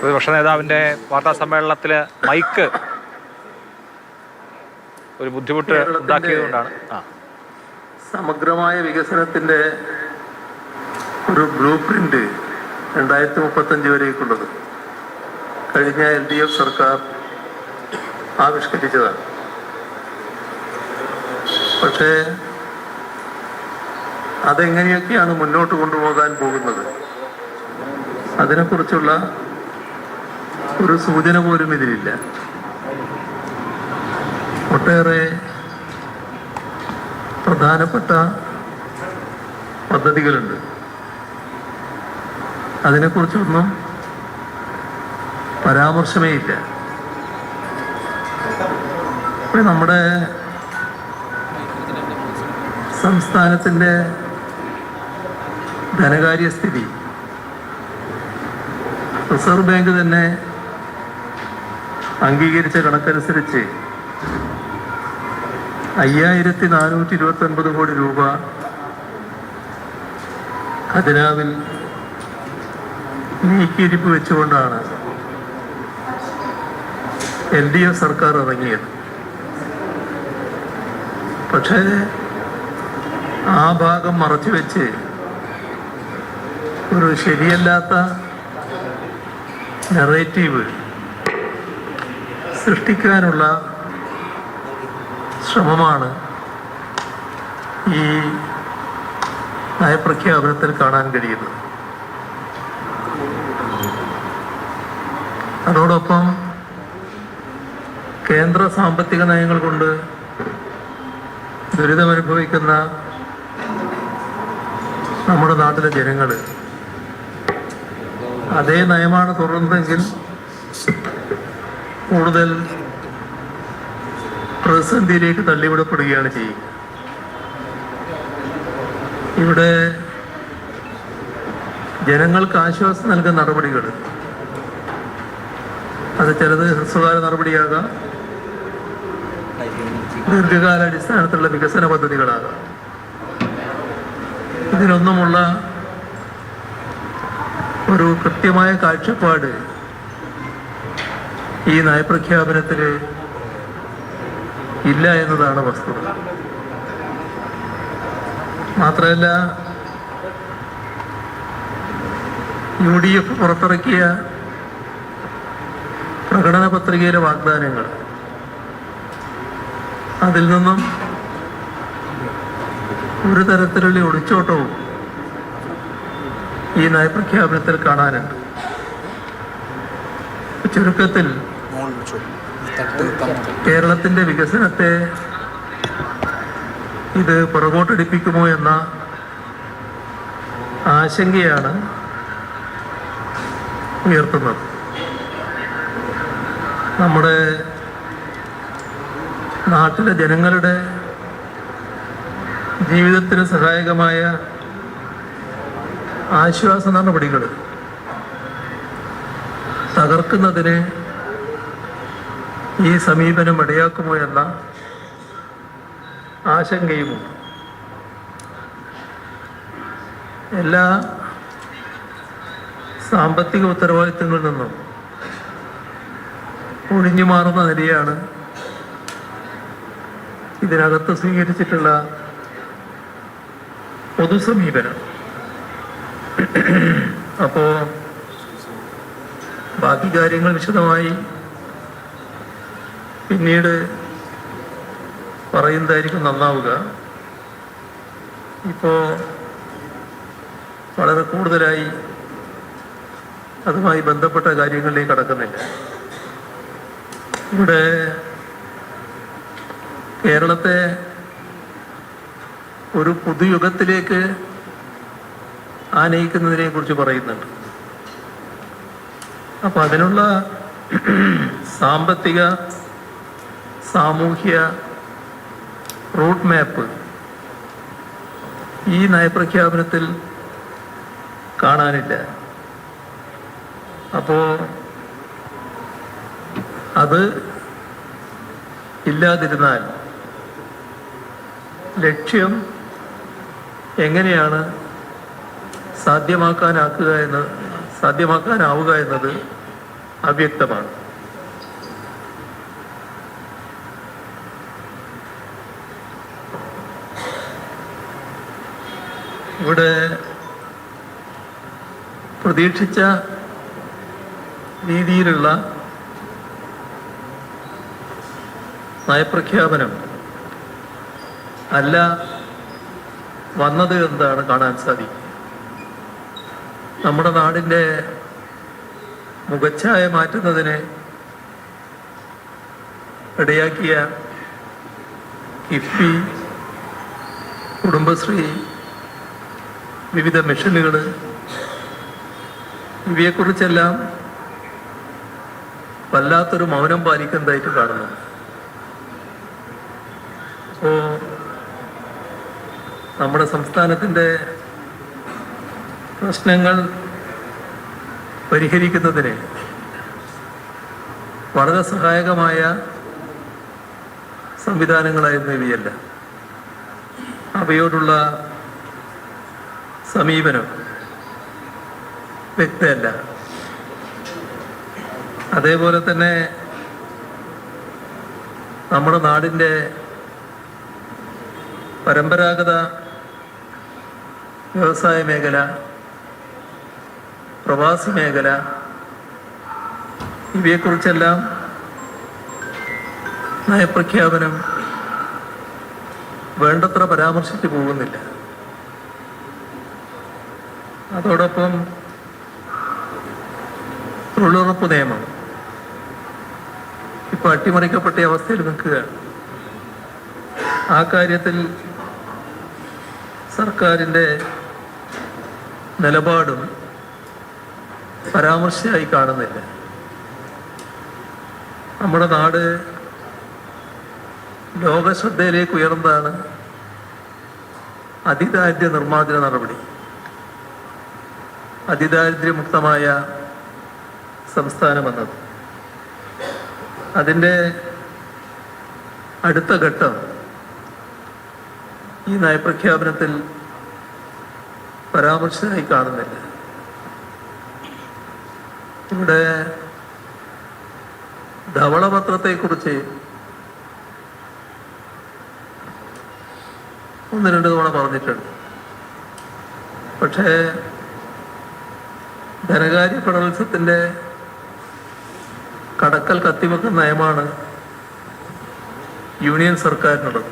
പ്രതിപക്ഷ നേതാവിൻ്റെ വാർത്താ സമ്മേളനത്തിൽ മൈക്ക് ഒരു ബുദ്ധിമുട്ട് ഉണ്ടാക്കിയതുകൊണ്ടാണ്. സമഗ്രമായ വികസനത്തിൻ്റെ ഒരു ബ്ലൂ പ്രിന്റ് 2035 വരേക്കുള്ളത് കഴിഞ്ഞ LDF സർക്കാർ ആവിഷ്കരിച്ചതാണ്. പക്ഷേ അതെങ്ങനെയൊക്കെയാണ് മുന്നോട്ട് കൊണ്ടുപോകാൻ പോകുന്നത് അതിനെക്കുറിച്ചുള്ള ഒരു സൂചന പോലും ഇതിലില്ല. ഒട്ടേറെ പ്രധാനപ്പെട്ട പദ്ധതികളുണ്ട്, അതിനെക്കുറിച്ചൊന്നും പരാമർശമേ ഇല്ല. നമ്മുടെ സംസ്ഥാനത്തിൻ്റെ ധനകാര്യസ്ഥിതി റിസർവ് ബാങ്ക് തന്നെ അംഗീകരിച്ച കണക്കനുസരിച്ച് 5429 കോടി രൂപ ഖജനാവിൽ നീക്കിയിരിപ്പ് വെച്ചുകൊണ്ടാണ് LDF സർക്കാർ ഇറങ്ങിയത്. പക്ഷേ ആ ഭാഗം മറച്ചുവെച്ച് ഒരു ശരിയല്ലാത്ത നെറേറ്റീവ് സൃഷ്ടിക്കാനുള്ള ശ്രമമാണ് ഈ നയപ്രഖ്യാപനത്തിൽ കാണാൻ കഴിയുന്നത്. അതോടൊപ്പം കേന്ദ്ര സാമ്പത്തിക നയങ്ങൾ കൊണ്ട് ദുരിതമനുഭവിക്കുന്ന നമ്മുടെ നാട്ടിലെ ജനങ്ങൾ അതേ നയമാണ് തുടർന്നതെങ്കിൽ കൂടുതൽ പ്രതിസന്ധിയിലേക്ക് തള്ളിവിടപ്പെടുകയാണ് ചെയ്യുക. ഇവിടെ ജനങ്ങൾക്ക് ആശ്വാസം നൽകുന്ന നടപടികൾ, അത് ചിലത് ഹ്രസ്വകാല നടപടിയാകാം, ദീർഘകാല അടിസ്ഥാനത്തിലുള്ള വികസന പദ്ധതികളാകാം. ഇതിനൊന്നുമുള്ള ഒരു കൃത്യമായ കാഴ്ചപ്പാട് ഈ നയപ്രഖ്യാപനത്തിൽ ഇല്ല എന്നതാണ് വസ്തുത. മാത്രമല്ല, UDF പുറത്തിറക്കിയ പ്രകടന പത്രികയിലെ വാഗ്ദാനങ്ങൾ, അതിൽ നിന്നും ഒരു തരത്തിലുള്ള ഒളിച്ചോട്ടവും ഈ നയപ്രഖ്യാപനത്തിൽ കാണാനുണ്ട്. ചുരുക്കത്തിൽ കേരളത്തിന്റെ വികസനത്തെ ഇത് പുറകോട്ടടിപ്പിക്കുമോ എന്ന ആശങ്കയാണ് ഉയർത്തുന്നത്. നമ്മുടെ നാട്ടിലെ ജനങ്ങളുടെ ജീവിതത്തിന് സഹായകമായ ആശ്വാസ നടപടികൾ തകർക്കുന്നതിന് ഈ സമീപനം ഇടയാക്കുമോ എന്ന ആശങ്കയുമുണ്ട്. എല്ലാ സാമ്പത്തിക ഉത്തരവാദിത്തങ്ങളിൽ നിന്നും ഒഴിഞ്ഞു മാറുന്ന നിലയാണ് ഇതിനകത്ത് സ്വീകരിച്ചിട്ടുള്ള പൊതുസമീപനം. അപ്പോൾ ബാക്കി കാര്യങ്ങൾ വിശദമായി പിന്നീട് പറയുന്നതായിരിക്കും നന്നാവുക. ഇപ്പോൾ വളരെ കൂടുതലായി അതുമായി ബന്ധപ്പെട്ട കാര്യങ്ങളിലേക്ക് കടക്കുന്നില്ല. ഇവിടെ കേരളത്തെ ഒരു പുതുയുഗത്തിലേക്ക് ആനയിക്കുന്നതിനെ കുറിച്ച് പറയുന്നുണ്ട്. അപ്പൊ അതിനുള്ള സാമ്പത്തിക സാമൂഹ്യ റൂട്ട് മാപ്പ് ഈ നയപ്രഖ്യാപനത്തിൽ കാണാനില്ല. അപ്പോൾ അത് ഇല്ലാതിരുന്നാൽ ലക്ഷ്യം എങ്ങനെയാണ് സാധ്യമാക്കാനാവുക എന്നത് അവ്യക്തമാണ്. ഇവിടെ പ്രതീക്ഷിച്ച രീതിയിലുള്ള നയപ്രഖ്യാപനം അല്ല വന്നത് എന്താണ് കാണാൻ സാധിക്കും. നമ്മുടെ നാടിൻ്റെ മുഖച്ഛായ മാറ്റുന്നതിന് ഇടയാക്കിയ കിഫ്ബി, കുടുംബശ്രീ, വിവിധ മിഷനുകൾ, ഇവയെക്കുറിച്ചെല്ലാം വല്ലാത്തൊരു മൗനം പാലിക്കുന്നതായിട്ട് കാണുന്നു. അപ്പോൾ നമ്മുടെ സംസ്ഥാനത്തിൻ്റെ പ്രശ്നങ്ങൾ പരിഹരിക്കുന്നതിന് വളരെ സഹായകമായ സംവിധാനങ്ങളായിരുന്നു ഇവയല്ല. അവയോടുള്ള സമീപനം വ്യക്തമല്ല. അതേപോലെ തന്നെ നമ്മുടെ നാടിൻ്റെ പരമ്പരാഗത വ്യവസായ മേഖല, പ്രവാസി മേഖല, ഇവയെക്കുറിച്ചെല്ലാം നയപ്രഖ്യാപനം വേണ്ടത്ര പരാമർശിച്ചു പോകുന്നില്ല. അതോടൊപ്പം തൊഴിലുറപ്പ് നിയമം ഇപ്പൊ അട്ടിമറിക്കപ്പെട്ട അവസ്ഥയിൽ നിൽക്കുകയാണ്. ആ കാര്യത്തിൽ സർക്കാരിൻ്റെ നിലപാടും പരാമർശമായി കാണുന്നില്ല. നമ്മുടെ നാട് ലോകശ്രദ്ധയിലേക്ക് ഉയർന്നതാണ് അതിദാരിദ്ര്യ നിർമ്മാർജ്ജന നടപടി. അതിദാരിദ്ര്യമുക്തമായ സംസ്ഥാനമെന്നത്. അതിൻ്റെ അടുത്ത ഘട്ടം ഈ നയപ്രഖ്യാപനത്തിൽ പരാമർശമായി കാണുന്നില്ല. ഇവിടെ ധവളപത്രത്തെക്കുറിച്ച് ഒന്ന് രണ്ട് തവണ പറഞ്ഞിട്ടുണ്ട്. പക്ഷേ ധനകാര്യ ഫെഡറലിസത്തിൻ്റെ കടക്കൽ കത്തിവെക്കുന്ന നയമാണ് യൂണിയൻ സർക്കാരിനുള്ളത്.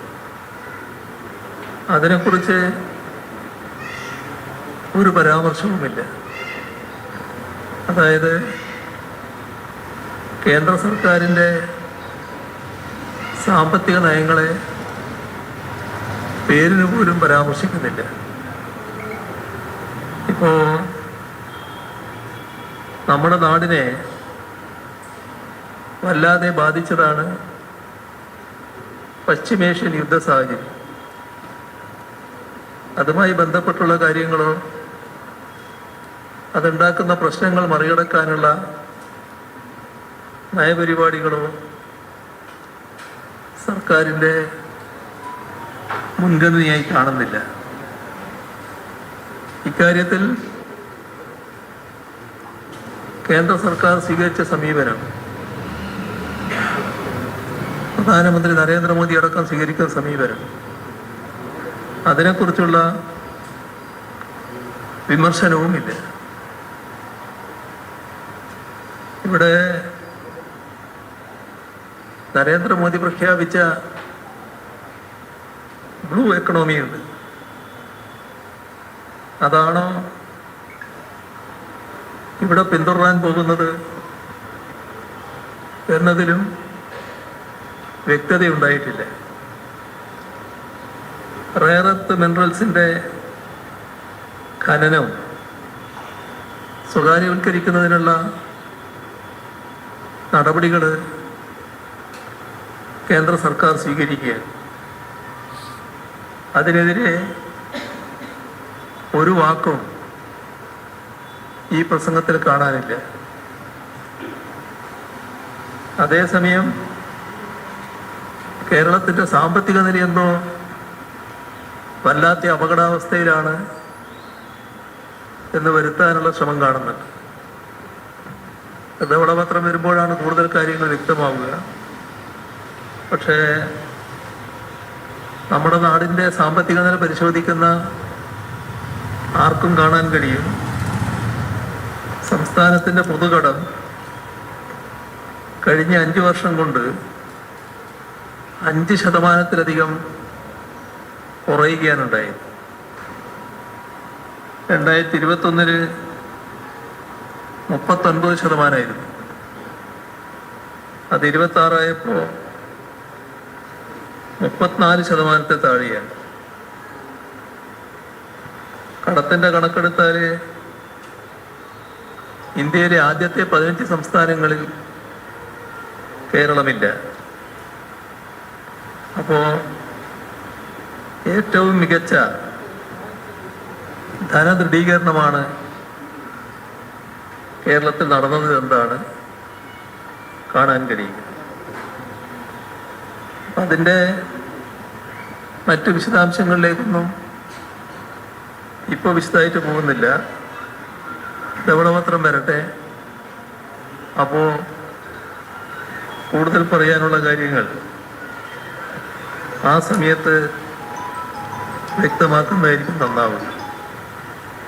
അതിനെക്കുറിച്ച് ഒരു പരാമർശവുമില്ല. അതായത് കേന്ദ്ര സർക്കാരിൻ്റെ സാമ്പത്തിക നയങ്ങളെ പേരിന് പോലും പരാമർശിക്കുന്നില്ല. ഇപ്പോൾ നമ്മുടെ നാടിനെ വല്ലാതെ ബാധിച്ചതാണ് പശ്ചിമേഷ്യൻ യുദ്ധ സാഹചര്യം. അതുമായി ബന്ധപ്പെട്ടുള്ള കാര്യങ്ങളോ അതുണ്ടാക്കുന്ന പ്രശ്നങ്ങൾ മറികടക്കാനുള്ള നയപരിപാടികളോ സർക്കാരിൻ്റെ മുൻഗണനയായി കാണുന്നില്ല. ഇക്കാര്യത്തിൽ കേന്ദ്ര സർക്കാർ സ്വീകരിച്ച സമീപനം, പ്രധാനമന്ത്രി നരേന്ദ്രമോദി അടക്കം സ്വീകരിക്കുന്ന സമീപനം, അതിനെക്കുറിച്ചുള്ള വിമർശനവുമില്ല. ഇവിടെ നരേന്ദ്രമോദി പ്രഖ്യാപിച്ച ബ്ലൂ എക്കണോമിയുണ്ട്. അതാണോ ഇവിടെ പിന്തുടരാൻ പോകുന്നത് എന്നതിലും വ്യക്തതയുണ്ടായിട്ടില്ല. റെയർ എർത്ത് മിനറൽസിൻ്റെ ഖനനം സ്വകാര്യവൽക്കരിക്കുന്നതിനുള്ള നടപടികൾ കേന്ദ്ര സർക്കാർ സ്വീകരിക്കുകയാണ്. അതിനെതിരെ ഒരു വാക്കും ഈ പ്രസംഗത്തിൽ കാണാനില്ല. അതേസമയം കേരളത്തിൻ്റെ സാമ്പത്തിക നിലയെന്തോ വല്ലാത്ത അപകടാവസ്ഥയിലാണ് എന്ന് വരുത്താനുള്ള ശ്രമം കാണുന്നുണ്ട്. ധവളപത്രം വരുമ്പോഴാണ് കൂടുതൽ കാര്യങ്ങൾ വ്യക്തമാവുക. പക്ഷേ നമ്മുടെ നാടിൻ്റെ സാമ്പത്തിക നില പരിശോധിക്കുന്ന ആർക്കും കാണാൻ കഴിയും, സംസ്ഥാനത്തിൻ്റെ പൊതുകടം കഴിഞ്ഞ 5 വർഷം കൊണ്ട് 5% കുറയുകയാണുണ്ടായത്. 2021 39%. അത് 26 34% താഴെയാണ്. കടത്തിന്റെ കണക്കെടുത്താൽ ഇന്ത്യയിലെ ആദ്യത്തെ 15 സംസ്ഥാനങ്ങളിൽ കേരളമില്ല. അപ്പോൾ ഏറ്റവും മികച്ച ധനദൃഢീകരണമാണ് കേരളത്തിൽ നടന്നത് എന്താണ് കാണാൻ കഴിയുക. അതിൻ്റെ മറ്റു വിശദാംശങ്ങളിലേക്കൊന്നും ഇപ്പോൾ വിശദമായിട്ട് പോകുന്നില്ല. ധവളപത്രം വരട്ടെ, അപ്പോൾ കൂടുതൽ പറയാനുള്ള കാര്യങ്ങൾ ആ സമയത്ത് വ്യക്തമാക്കുന്നതായിരിക്കും നന്നാവുക.